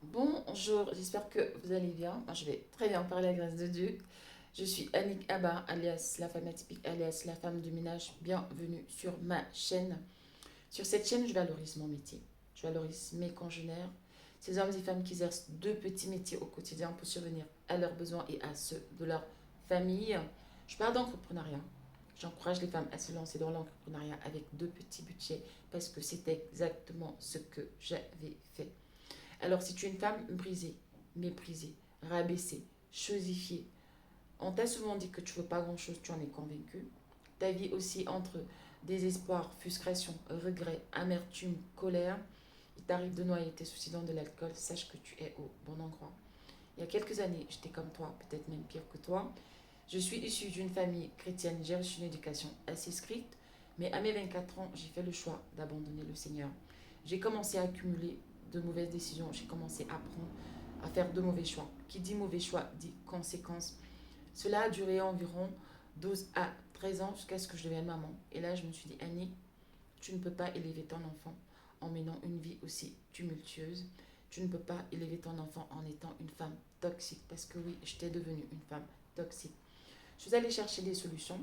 Bonjour, j'espère que vous allez bien. Moi, je vais très bien par la grâce de Dieu. Je suis Annick Abba, alias la femme atypique, alias la femme de ménage. Bienvenue sur ma chaîne. Sur cette chaîne, je valorise mon métier. Je valorise mes congénères, ces hommes et femmes qui exercent deux petits métiers au quotidien pour survenir à leurs besoins et à ceux de leur famille. Je parle d'entrepreneuriat. J'encourage les femmes à se lancer dans l'entrepreneuriat avec deux petits budgets parce que c'est exactement ce que j'avais fait. Alors, si tu es une femme brisée, méprisée, rabaissée, chosifiée, on t'a souvent dit que tu ne veux pas grand-chose, tu en es convaincue. Ta vie aussi entre désespoir, frustration, regret, amertume, colère. Il t'arrive de noyer tes soucis dans de l'alcool, sache que tu es au bon endroit. Il y a quelques années, j'étais comme toi, peut-être même pire que toi. Je suis issue d'une famille chrétienne, j'ai reçu une éducation assez stricte, mais à mes 24 ans, j'ai fait le choix d'abandonner le Seigneur. J'ai commencé à accumuler de mauvaises décisions, j'ai commencé à prendre, à faire de mauvais choix. Qui dit mauvais choix dit conséquences. Cela a duré environ 12 à 13 ans jusqu'à ce que je devienne maman. Et là, je me suis dit, Annie, tu ne peux pas élever ton enfant en menant une vie aussi tumultueuse. Tu ne peux pas élever ton enfant en étant une femme toxique. Parce que oui, j'étais devenue une femme toxique. Je suis allée chercher des solutions.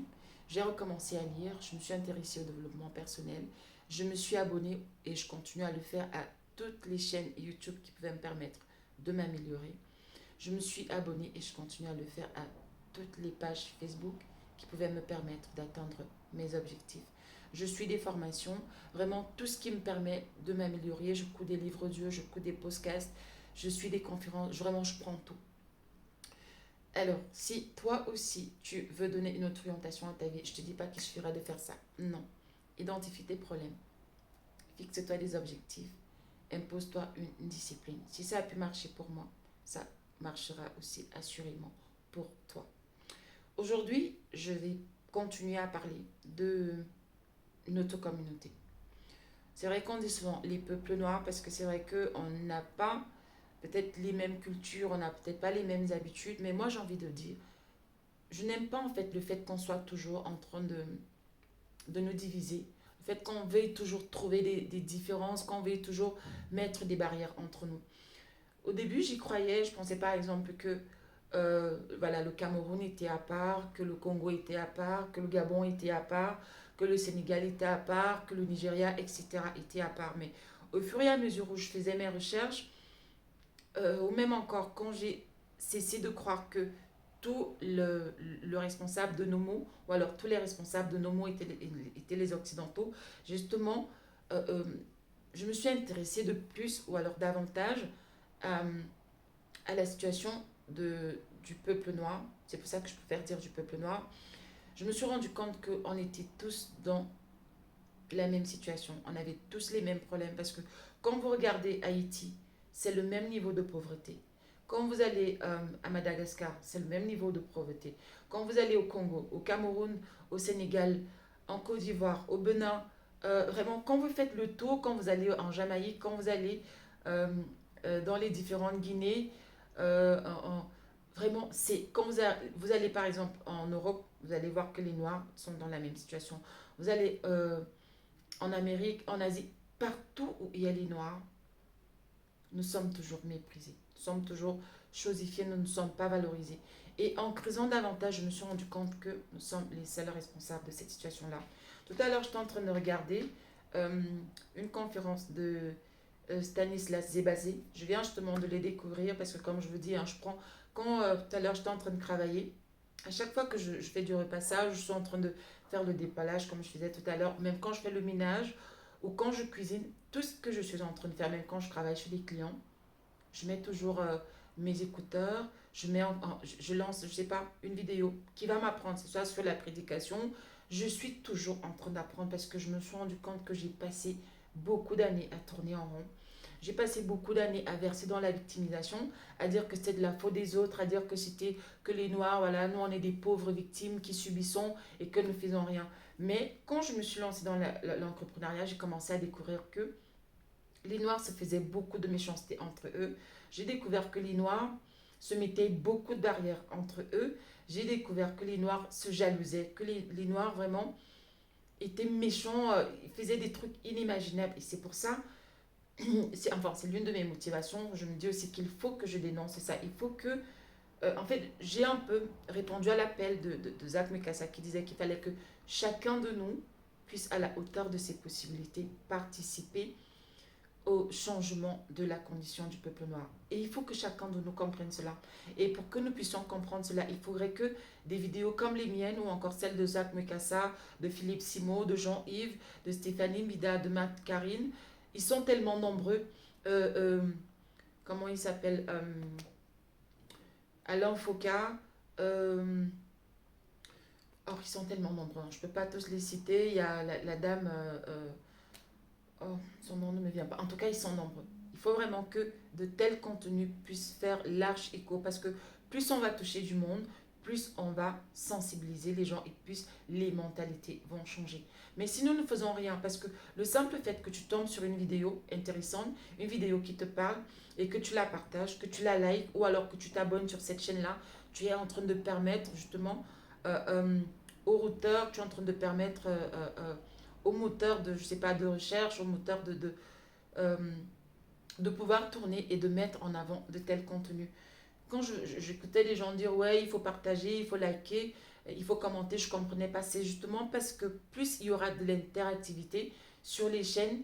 J'ai recommencé à lire. Je me suis intéressée au développement personnel. Je me suis abonnée et je continue à le faire à toutes les chaînes YouTube qui pouvaient me permettre de m'améliorer. Je me suis abonnée et je continue à le faire à toutes les pages Facebook qui pouvaient me permettre d'atteindre mes objectifs. Je suis des formations, vraiment tout ce qui me permet de m'améliorer. Je cours des livres audio, je cours des podcasts, je suis des conférences, vraiment je prends tout. Alors, si toi aussi tu veux donner une autre orientation à ta vie, je ne te dis pas qu'il suffirait de faire ça. Non. Identifie tes problèmes, fixe-toi des objectifs, impose-toi une discipline. Si ça a pu marcher pour moi, ça marchera aussi assurément pour toi. Aujourd'hui, je vais continuer à parler de notre communauté. C'est vrai qu'on dit souvent les peuples noirs parce que c'est vrai qu'on n'a pas peut-être les mêmes cultures, on n'a peut-être pas les mêmes habitudes, mais moi j'ai envie de dire, je n'aime pas en fait le fait qu'on soit toujours en train de nous diviser, le fait qu'on veuille toujours trouver des différences, qu'on veuille toujours mettre des barrières entre nous. Au début, j'y croyais, je pensais par exemple que voilà, le Cameroun était à part, que le Congo était à part, que le Gabon était à part, que le Sénégal était à part, que le Nigeria, etc. était à part. Mais au fur et à mesure où je faisais mes recherches, ou même encore quand j'ai cessé de croire que tout le responsable de nos maux, ou alors tous les responsables de nos maux étaient les Occidentaux, justement, euh, euh, je me suis intéressée de plus, ou alors davantage, à, à la situation du peuple noir. C'est pour ça que je préfère dire du peuple noir. Je me suis rendu compte qu'on était tous dans la même situation. On avait tous les mêmes problèmes parce que quand vous regardez Haïti, c'est le même niveau de pauvreté. Quand vous allez à Madagascar, c'est le même niveau de pauvreté. Quand vous allez au Congo, au Cameroun, au Sénégal, en Côte d'Ivoire, au Bénin, vraiment, quand vous faites le tour, quand vous allez en Jamaïque, quand vous allez euh, dans les différentes Guinées, vraiment, c'est quand vous allez par exemple en Europe, vous allez voir que les Noirs sont dans la même situation. Vous allez en Amérique, en Asie, partout où il y a les Noirs, nous sommes toujours méprisés, nous sommes toujours chosifiés, nous ne sommes pas valorisés. Et en creusant davantage, je me suis rendu compte que nous sommes les seuls responsables de cette situation-là. Tout à l'heure, j'étais en train de regarder euh, une conférence de Stanislas Zebazé. Je viens justement de les découvrir parce que, comme je vous dis, hein, je prends. Quand tout à l'heure, j'étais en train de travailler, à chaque fois que je fais du repassage, je suis en train de faire le dépalage, comme je faisais tout à l'heure, même quand je fais le ménage ou quand je cuisine, tout ce que je suis en train de faire, même quand je travaille chez les clients, je mets toujours mes écouteurs, je lance, je sais pas, une vidéo qui va m'apprendre, c'est soit sur la prédication. Je suis toujours en train d'apprendre parce que je me suis rendu compte que j'ai passé beaucoup d'années à tourner en rond. J'ai passé beaucoup d'années à verser dans la victimisation, à dire que c'était de la faute des autres, à dire que c'était que les Noirs, voilà, nous on est des pauvres victimes qui subissons et que nous ne faisons rien. Mais quand je me suis lancée dans l'entrepreneuriat, j'ai commencé à découvrir que les Noirs se faisaient beaucoup de méchanceté entre eux. J'ai découvert que les Noirs se mettaient beaucoup de barrières entre eux. J'ai découvert que les Noirs se jalousaient, que les Noirs vraiment étaient méchants, ils faisaient des trucs inimaginables. Et c'est pour ça, c'est l'une de mes motivations. Je me dis aussi qu'il faut que je dénonce ça. Il faut que, en fait, j'ai un peu répondu à l'appel de Zach Mekassa qui disait qu'il fallait que chacun de nous puisse, à la hauteur de ses possibilités, participer au changement de la condition du peuple noir. Et il faut que chacun de nous comprenne cela. Et pour que nous puissions comprendre cela, il faudrait que des vidéos comme les miennes ou encore celles de Zach Mekassa, de Philippe Simo, de Jean-Yves, de Stéphanie Mida, de Matt Karine, ils sont tellement nombreux. Euh, euh, Comment il s'appelle Alain Foucault. Or, ils sont tellement nombreux. Je ne peux pas tous les citer. Il y a la dame... oh, son nom ne me vient pas. En tout cas, ils sont nombreux. Il faut vraiment que de tels contenus puissent faire large écho parce que plus on va toucher du monde, plus on va sensibiliser les gens et plus les mentalités vont changer. Mais si nous ne faisons rien, parce que le simple fait que tu tombes sur une vidéo intéressante, une vidéo qui te parle et que tu la partages, que tu la likes ou alors que tu t'abonnes sur cette chaîne-là, tu es en train de permettre justement euh, euh, aux routeurs, tu es en train de permettre au moteur de, je sais pas, de recherche, au moteur euh, de pouvoir tourner et de mettre en avant de tels contenus. Quand j'écoutais les gens dire, ouais, il faut partager, il faut liker, il faut commenter, je ne comprenais pas. C'est justement parce que plus il y aura de l'interactivité sur les chaînes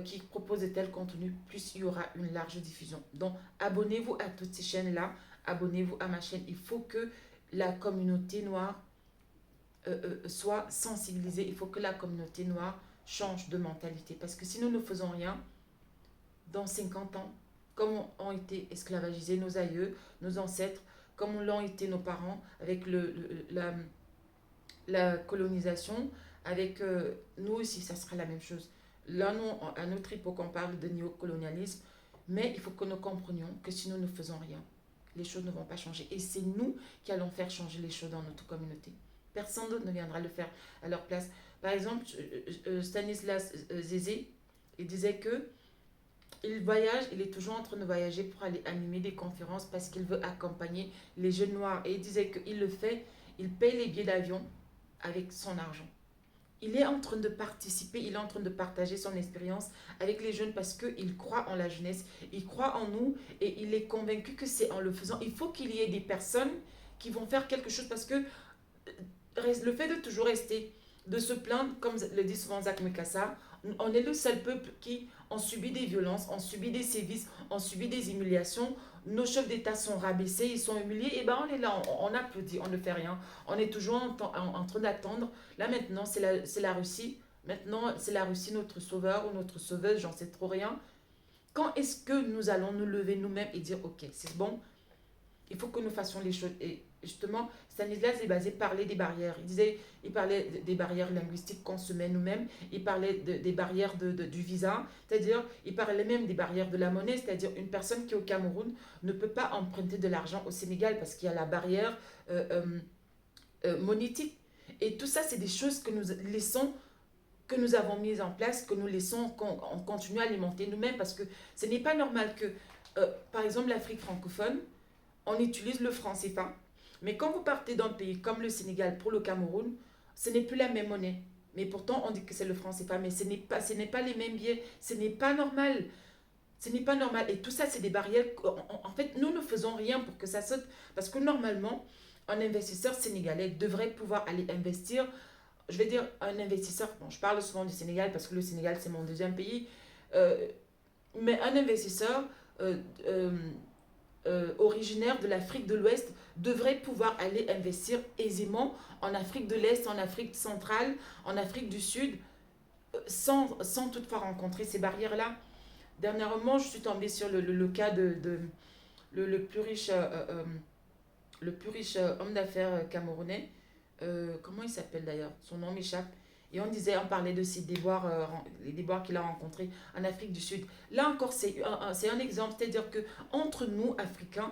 qui proposent de tels contenus, plus il y aura une large diffusion. Donc, abonnez-vous à toutes ces chaînes-là, abonnez-vous à ma chaîne. Il faut que la communauté noire soit sensibilisée. Il faut que la communauté noire change de mentalité. Parce que si nous ne faisons rien, dans 50 ans, comme ont été esclavagisés nos aïeux, nos ancêtres, comme l'ont été nos parents avec la colonisation, avec nous aussi, ça sera la même chose. Là, nous, à notre époque, on parle de néocolonialisme, mais il faut que nous comprenions que si nous ne faisons rien, les choses ne vont pas changer. Et c'est nous qui allons faire changer les choses dans notre communauté. Personne d'autre ne viendra le faire à leur place. Par exemple, Stanislas Zézé, il disait que il voyage, il est toujours en train de voyager pour aller animer des conférences parce qu'il veut accompagner les jeunes noirs. Et il disait qu'il le fait, il paye les billets d'avion avec son argent. Il est en train de participer, il est en train de partager son expérience avec les jeunes parce qu'il croit en la jeunesse, il croit en nous et il est convaincu que c'est en le faisant. Il faut qu'il y ait des personnes qui vont faire quelque chose parce que le fait de toujours rester, de se plaindre, comme le dit souvent Zach Mekassa, on est le seul peuple qui ont subi des violences, ont subi des sévices, ont subi des humiliations. Nos chefs d'État sont rabaissés, ils sont humiliés. Et ben on est là, on applaudit, on ne fait rien. On est toujours en train d'attendre. Là maintenant, c'est la Russie. Maintenant, c'est la Russie notre sauveur ou notre sauveuse, j'en sais trop rien. Quand est-ce que nous allons nous lever nous-mêmes et dire, ok, c'est bon, il faut que nous fassions les choses. Et justement, Stanislas Zébazé parlait des barrières. Il parlait des barrières linguistiques qu'on se met nous-mêmes. Il parlait des barrières du visa. C'est-à-dire, il parlait même des barrières de la monnaie. C'est-à-dire, une personne qui est au Cameroun ne peut pas emprunter de l'argent au Sénégal parce qu'il y a la barrière monétique. Et tout ça, c'est des choses que nous laissons, que nous avons mises en place, que nous laissons, qu'on continue à alimenter nous-mêmes parce que ce n'est pas normal que, par exemple, l'Afrique francophone, on utilise le franc CFA. Mais quand vous partez d'un pays comme le Sénégal pour le Cameroun, ce n'est plus la même monnaie. Mais pourtant, on dit que c'est le franc CFA, mais ce n'est pas les mêmes billets. Ce n'est pas normal. Ce n'est pas normal. Et tout ça, c'est des barrières. En fait, nous ne faisons rien pour que ça saute. Parce que normalement, un investisseur sénégalais devrait pouvoir aller investir. Je vais dire un investisseur, bon, je parle souvent du Sénégal parce que le Sénégal, c'est mon deuxième pays. Euh, mais un investisseur euh, euh, originaire de l'Afrique de l'Ouest devrait pouvoir aller investir aisément en Afrique de l'Est, en Afrique centrale, en Afrique du Sud, sans toutefois rencontrer ces barrières-là. Dernièrement, je suis tombée sur le cas le plus riche, homme d'affaires camerounais. Comment il s'appelle d'ailleurs? Son nom m'échappe. Et on parlait de ces déboires, les déboires qu'il a rencontrés en Afrique du Sud. Là encore, c'est un exemple, c'est-à-dire que entre nous, Africains,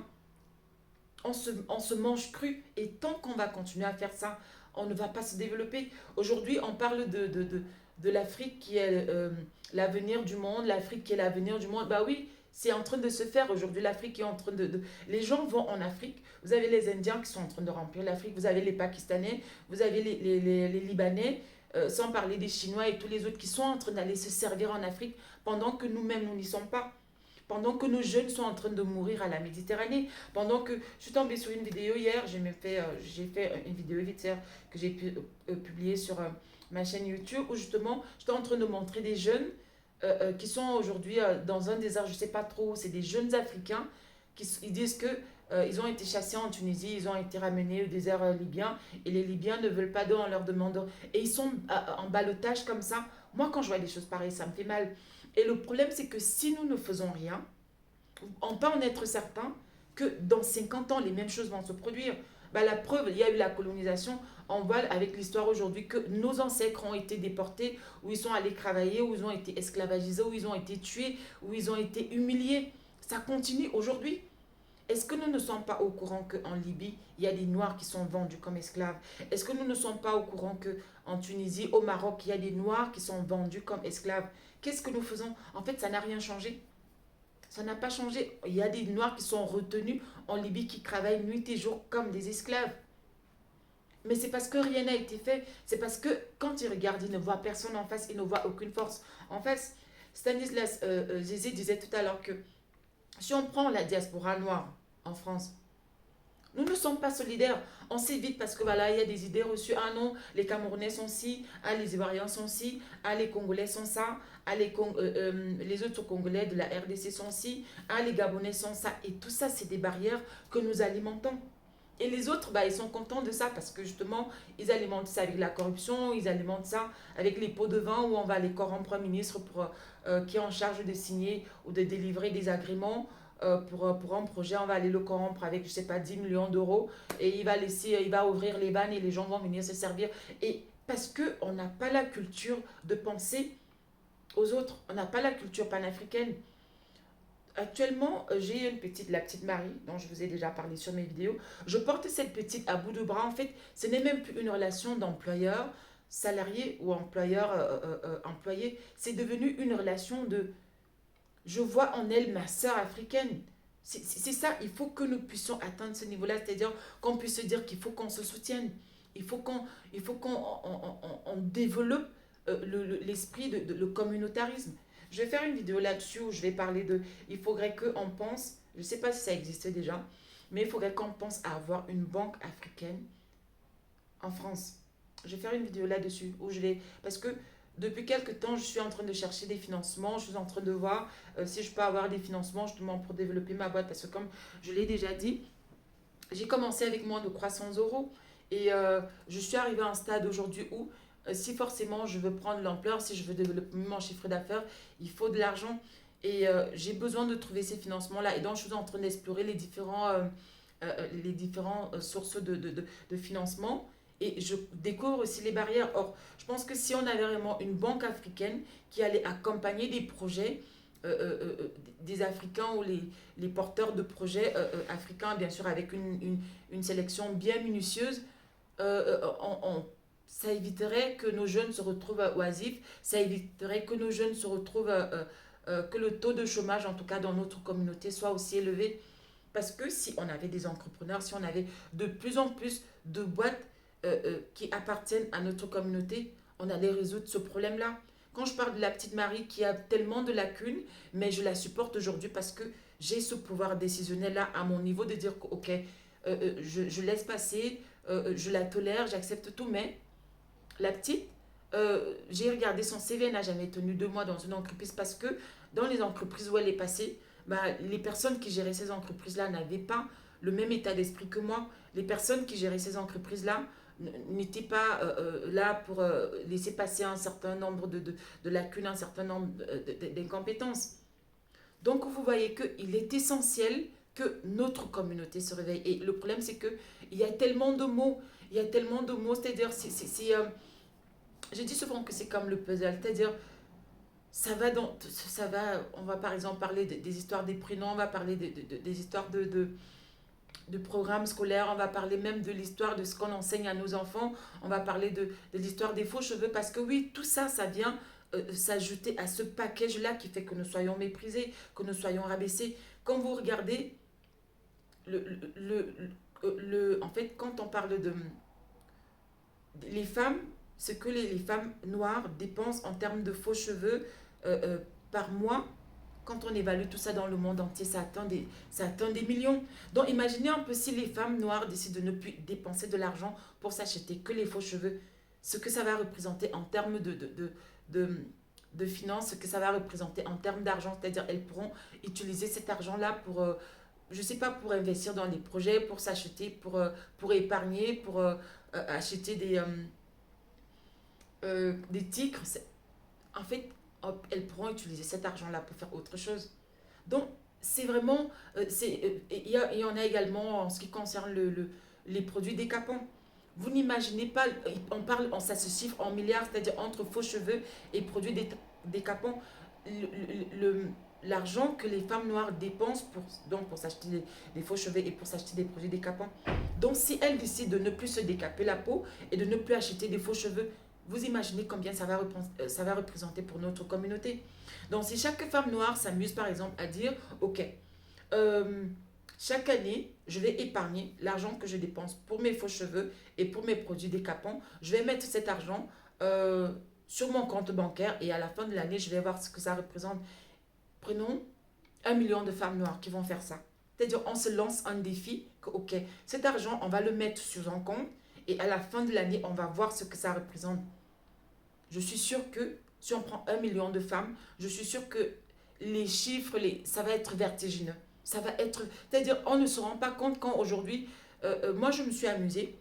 on se mange cru. Et tant qu'on va continuer à faire ça, on ne va pas se développer. Aujourd'hui, on parle de l'Afrique qui est l'avenir du monde, l'Afrique qui est l'avenir du monde. Bah oui, c'est en train de se faire aujourd'hui. L'Afrique est en train Les gens vont en Afrique. Vous avez les Indiens qui sont en train de remplir l'Afrique. Vous avez les Pakistanais. Vous avez les Libanais. sans parler des Chinois et tous les autres qui sont en train d'aller se servir en Afrique pendant que nous-mêmes, nous n'y sommes pas. Pendant que nos jeunes sont en train de mourir à la Méditerranée, pendant que je suis tombée sur une vidéo hier, j'ai fait une vidéo vite fait que j'ai pu publier sur ma chaîne YouTube où justement j'étais en train de montrer des jeunes qui sont aujourd'hui dans un désert, je ne sais pas trop, c'est des jeunes Africains ils disent que ils ont été chassés en Tunisie, ils ont été ramenés au désert libyen et les Libyens ne veulent pas d'eux, on leur demande. Et ils sont en ballottage comme ça. Moi, quand je vois des choses pareilles, ça me fait mal. Et le problème, c'est que si nous ne faisons rien, on peut en être certain que dans 50 ans, les mêmes choses vont se produire. Bah, la preuve, il y a eu la colonisation. On voit avec l'histoire aujourd'hui que nos ancêtres ont été déportés, où ils sont allés travailler, où ils ont été esclavagisés, où ils ont été tués, où ils ont été humiliés. Ça continue aujourd'hui. Est-ce que nous ne sommes pas au courant qu'en Libye, il y a des Noirs qui sont vendus comme esclaves? Est-ce que nous ne sommes pas au courant qu'en Tunisie, au Maroc, il y a des Noirs qui sont vendus comme esclaves? Qu'est-ce que nous faisons? En fait, ça n'a rien changé. Ça n'a pas changé. Il y a des Noirs qui sont retenus en Libye qui travaillent nuit et jour comme des esclaves. Mais c'est parce que rien n'a été fait. C'est parce que quand ils regardent, ils ne voient personne en face, ils ne voient aucune force. En fait, Stanislas Zézé disait tout à l'heure que si on prend la diaspora noire en France, nous ne sommes pas solidaires. On s'évite parce que voilà, il y a des idées reçues. Ah non, les Camerounais sont ci, ah les Ivoiriens sont ci, ah les Congolais sont ça, ah les autres Congolais de la RDC sont ci, ah les Gabonais sont ça. Et tout ça, c'est des barrières que nous alimentons. Et les autres, bah, ils sont contents de ça parce que justement, ils alimentent ça avec la corruption, ils alimentent ça avec les pots de vin où on va les corrompre un ministre qui est en charge de signer ou de délivrer des agréments pour un projet. On va aller le corrompre avec, je sais pas, 10 millions d'euros et il va ouvrir les vannes et les gens vont venir se servir. Et parce qu'on n'a pas la culture de penser aux autres, on n'a pas la culture panafricaine. Actuellement, j'ai la petite Marie, dont je vous ai déjà parlé sur mes vidéos. Je porte cette petite à bout de bras. En fait, ce n'est même plus une relation d'employeur, salarié ou employeur, employé. C'est devenu une relation de je vois en elle ma sœur africaine. C'est ça, il faut que nous puissions atteindre ce niveau-là, c'est-à-dire qu'on puisse se dire qu'il faut qu'on se soutienne. Il faut qu'on on développe l'esprit le communautarisme. Je vais faire une vidéo là-dessus où je vais parler de... Il faudrait qu'on pense, je ne sais pas si ça existait déjà, mais il faudrait qu'on pense à avoir une banque africaine en France. Je vais faire une vidéo là-dessus où je vais... Parce que depuis quelques temps, je suis en train de chercher des financements, je suis en train de voir si je peux avoir des financements justement pour développer ma boîte. Parce que comme je l'ai déjà dit, j'ai commencé avec moins de 300 euros et je suis arrivée à un stade aujourd'hui où si forcément je veux prendre l'ampleur, si je veux développer mon chiffre d'affaires, il faut de l'argent. Et j'ai besoin de trouver ces financements-là. Et donc, je suis en train d'explorer les différentes sources de financement. Et je découvre aussi les barrières. Or, je pense que si on avait vraiment une banque africaine qui allait accompagner des projets, des Africains ou les porteurs de projets africains, bien sûr, avec une sélection bien minutieuse, ça éviterait que nos jeunes se retrouvent oisifs, ça éviterait que nos jeunes se retrouvent, que le taux de chômage, en tout cas dans notre communauté, soit aussi élevé. Parce que si on avait des entrepreneurs, si on avait de plus en plus de boîtes qui appartiennent à notre communauté, on allait résoudre ce problème-là. Quand je parle de la petite Marie qui a tellement de lacunes, mais je la supporte aujourd'hui parce que j'ai ce pouvoir décisionnel-là à mon niveau de dire que, ok, je laisse passer, je la tolère, j'accepte tout, mais la petite, j'ai regardé son CV, elle n'a jamais tenu 2 mois dans une entreprise parce que dans les entreprises où elle est passée, bah, les personnes qui géraient ces entreprises-là n'avaient pas le même état d'esprit que moi. Les personnes qui géraient ces entreprises-là n'étaient pas là pour laisser passer un certain nombre de lacunes, un certain nombre d'incompétences. Donc vous voyez qu'il est essentiel que notre communauté se réveille. Et le problème, c'est qu'il y a tellement de mots. Il y a tellement de mots, c'est-à-dire, je dis souvent que c'est comme le puzzle, c'est-à-dire, on va par exemple parler des histoires des prénoms, on va parler des histoires de programmes scolaires, on va parler même de l'histoire de ce qu'on enseigne à nos enfants, on va parler de l'histoire des faux cheveux, parce que oui, tout ça, ça vient s'ajouter à ce package-là qui fait que nous soyons méprisés, que nous soyons rabaissés. Quand vous regardez, en fait, quand on parle les femmes, ce que les femmes noires dépensent en termes de faux cheveux par mois. Quand on évalue tout ça dans le monde entier, ça atteint des millions. Donc imaginez un peu si les femmes noires décident de ne plus dépenser de l'argent pour s'acheter que les faux cheveux, ce que ça va représenter en termes de, de finances, ce que ça va représenter en termes d'argent. C'est-à-dire elles pourront utiliser cet argent-là pour, je ne sais pas, pour investir dans des projets, pour s'acheter, pour épargner, pour acheter des titres. En fait, elles pourront utiliser cet argent-là pour faire autre chose. Donc, c'est vraiment, il y en a également en ce qui concerne les produits décapants. Vous n'imaginez pas, on parle, ça se chiffre en milliards, c'est-à-dire entre faux cheveux et produits décapants. L'argent que les femmes noires dépensent pour s'acheter des faux cheveux et pour s'acheter des produits décapants. Donc, si elles décident de ne plus se décaper la peau et de ne plus acheter des faux cheveux, vous imaginez combien ça va représenter pour notre communauté. Donc, si chaque femme noire s'amuse, par exemple, à dire, OK, euh, chaque année, je vais épargner l'argent que je dépense pour mes faux cheveux et pour mes produits décapants. Je vais mettre cet argent sur mon compte bancaire et à la fin de l'année, je vais voir ce que ça représente. Prenons 1 million de femmes noires qui vont faire ça. C'est-à-dire, on se lance un défi que, OK, cet argent, on va le mettre sur un compte et à la fin de l'année, on va voir ce que ça représente. Je suis sûre que si on prend 1 million de femmes, je suis sûre que les chiffres, ça va être vertigineux. Ça va être, c'est-à-dire, on ne se rend pas compte quand aujourd'hui, moi je me suis amusée.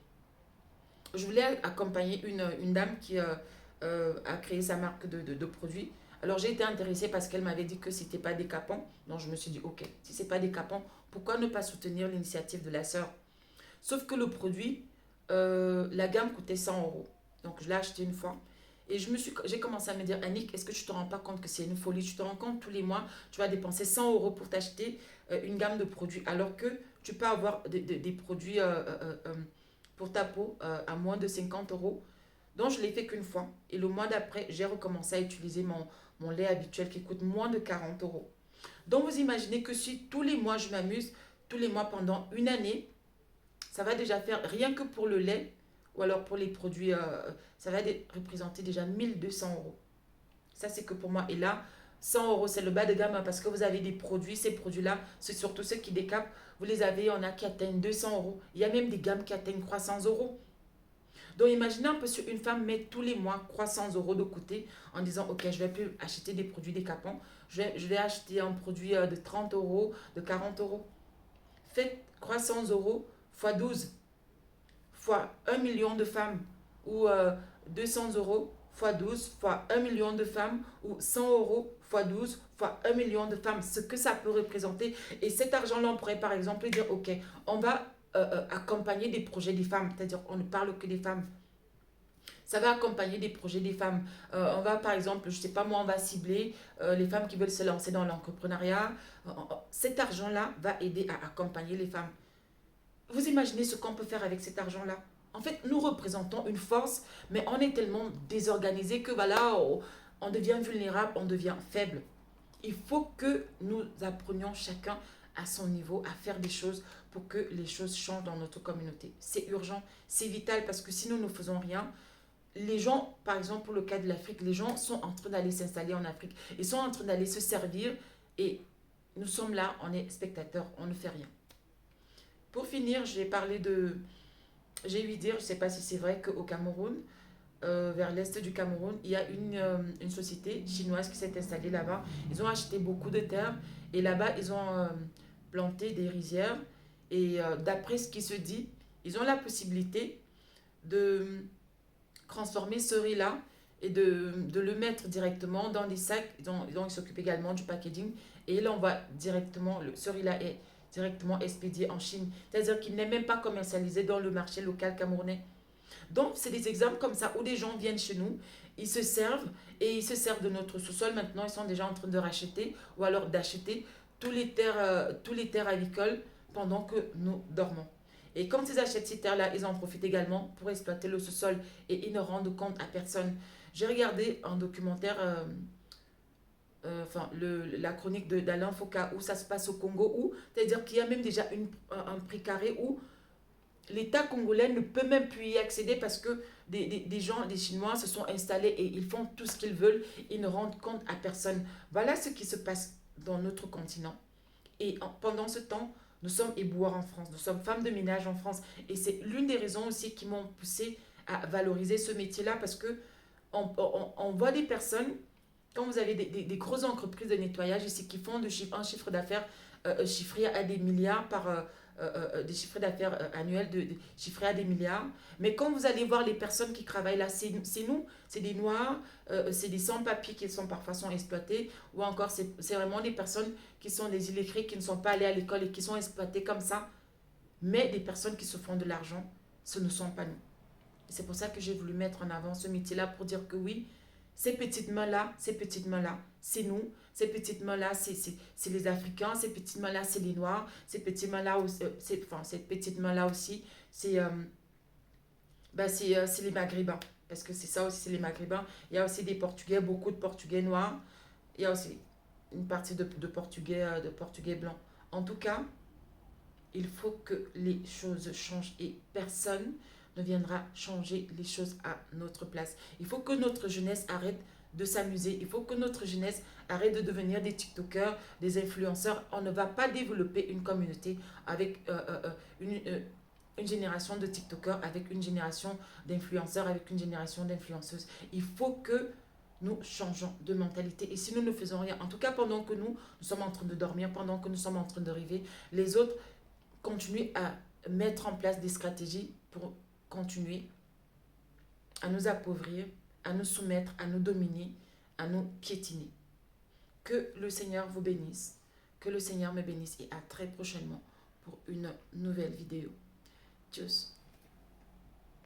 Je voulais accompagner une dame qui a créé sa marque de produits. Alors j'ai été intéressée parce qu'elle m'avait dit que c'était pas décapant. Donc je me suis dit, ok, si c'est pas décapant, pourquoi ne pas soutenir l'initiative de la sœur? Sauf que le produit, la gamme coûtait 100 euros. Donc je l'ai acheté une fois. Et j'ai commencé à me dire, Annick, est-ce que tu te rends pas compte que c'est une folie? Tu te rends compte tous les mois, tu vas dépenser 100 euros pour t'acheter une gamme de produits, alors que tu peux avoir des produits pour ta peau à moins de 50 euros. Donc je l'ai fait qu'une fois. Et le mois d'après, j'ai recommencé à utiliser mon lait habituel qui coûte moins de 40 euros. Donc vous imaginez que si tous les mois je m'amuse, tous les mois pendant une année, ça va déjà faire, rien que pour le lait, ou alors pour les produits, ça va représenter déjà 1200 euros. Ça, c'est que pour moi. Et là, 100 euros, c'est le bas de gamme hein, parce que vous avez des produits, ces produits-là, c'est surtout ceux qui décapent. Vous les avez, on a qui atteignent 200 euros. Il y a même des gammes qui atteignent 300 euros. Donc, imaginez un peu si une femme met tous les mois 300 euros de côté en disant, OK, je vais plus acheter des produits décapants. Je vais acheter un produit de 30 euros, de 40 euros. Faites 300 euros fois 12 fois 1 million de femmes ou 200 euros fois 12 fois 1 million de femmes ou 100 euros fois 12 fois 1 million de femmes, ce que ça peut représenter. Et cet argent-là, on pourrait par exemple dire, OK, on va accompagner des projets des femmes, c'est-à-dire on ne parle que des femmes. Ça va accompagner des projets des femmes. On va par exemple, je ne sais pas moi, on va cibler les femmes qui veulent se lancer dans l'entrepreneuriat. Cet argent-là va aider à accompagner les femmes. Vous imaginez ce qu'on peut faire avec cet argent-là? En fait, nous représentons une force, mais on est tellement désorganisé que voilà, on devient vulnérable, on devient faible. Il faut que nous apprenions chacun à son niveau à faire des choses pour que les choses changent dans notre communauté. C'est urgent, c'est vital parce que si nous ne faisons rien, les gens, par exemple pour le cas de l'Afrique, les gens sont en train d'aller s'installer en Afrique. Ils sont en train d'aller se servir et nous sommes là, on est spectateurs, on ne fait rien. Pour finir, j'ai eu dire, je ne sais pas si c'est vrai qu'au Cameroun, vers l'est du Cameroun, il y a une société chinoise qui s'est installée là-bas. Ils ont acheté beaucoup de terres et là-bas, ils ont planté des rizières. Et d'après ce qui se dit, ils ont la possibilité de transformer ce riz-là et de le mettre directement dans des sacs. Ils s'occupent également du packaging et là, on va directement, ce riz-là est directement expédié en Chine. C'est-à-dire qu'il n'est même pas commercialisé dans le marché local camerounais. Donc, c'est des exemples comme ça où des gens viennent chez nous, ils se servent et ils se servent de notre sous-sol. Maintenant, ils sont déjà en train de racheter ou alors d'acheter tous les terres avicoles pendant que nous dormons. Et quand ils achètent ces terres-là, ils en profitent également pour exploiter le sous-sol et ils ne rendent compte à personne. J'ai regardé un documentaire, la chronique d'Alain Foka où ça se passe au Congo, où c'est-à-dire qu'il y a même déjà un prix carré où l'État congolais ne peut même plus y accéder parce que des gens, des Chinois se sont installés et ils font tout ce qu'ils veulent. Ils ne rendent compte à personne. Voilà ce qui se passe dans notre continent. Et pendant ce temps, nous sommes éboueurs en France, nous sommes femmes de ménage en France. Et c'est l'une des raisons aussi qui m'ont poussé à valoriser ce métier-là parce que on voit des personnes, quand vous avez des grosses entreprises de nettoyage ici qui font un chiffre d'affaires chiffré à des milliards des chiffres d'affaires annuels chiffrés à des milliards. Mais quand vous allez voir les personnes qui travaillent là, c'est nous, c'est des noirs, c'est des sans-papiers qui sont parfois sont exploités, ou encore c'est vraiment des personnes qui sont des illettrés, qui ne sont pas allés à l'école et qui sont exploités comme ça. Mais des personnes qui se font de l'argent, ce ne sont pas nous. C'est pour ça que j'ai voulu mettre en avant ce métier-là pour dire que oui, ces petites mains-là, c'est nous. Ces petites mains-là, c'est les Africains. Ces petites mains-là, c'est les Noirs. Ces petites mains-là aussi, cette petite main-là aussi, c'est les Maghrébins. Parce que c'est ça aussi, c'est les Maghrébins. Il y a aussi des Portugais, beaucoup de Portugais noirs. Il y a aussi une partie de Portugais blancs. En tout cas, il faut que les choses changent et personne ne viendra changer les choses à notre place. Il faut que notre jeunesse arrête de s'amuser. Il faut que notre jeunesse arrête de devenir des TikTokers, des influenceurs. On ne va pas développer une communauté avec une génération de TikTokers, avec une génération d'influenceurs, avec une génération d'influenceuses. Il faut que nous changeons de mentalité. Et si nous ne faisons rien, en tout cas pendant que nous sommes en train de dormir, pendant que nous sommes en train de rêver, les autres continuer à mettre en place des stratégies pour continuer à nous appauvrir, à nous soumettre, à nous dominer, à nous piétiner. Que le Seigneur vous bénisse, que le Seigneur me bénisse et à très prochainement pour une nouvelle vidéo. Tchuss.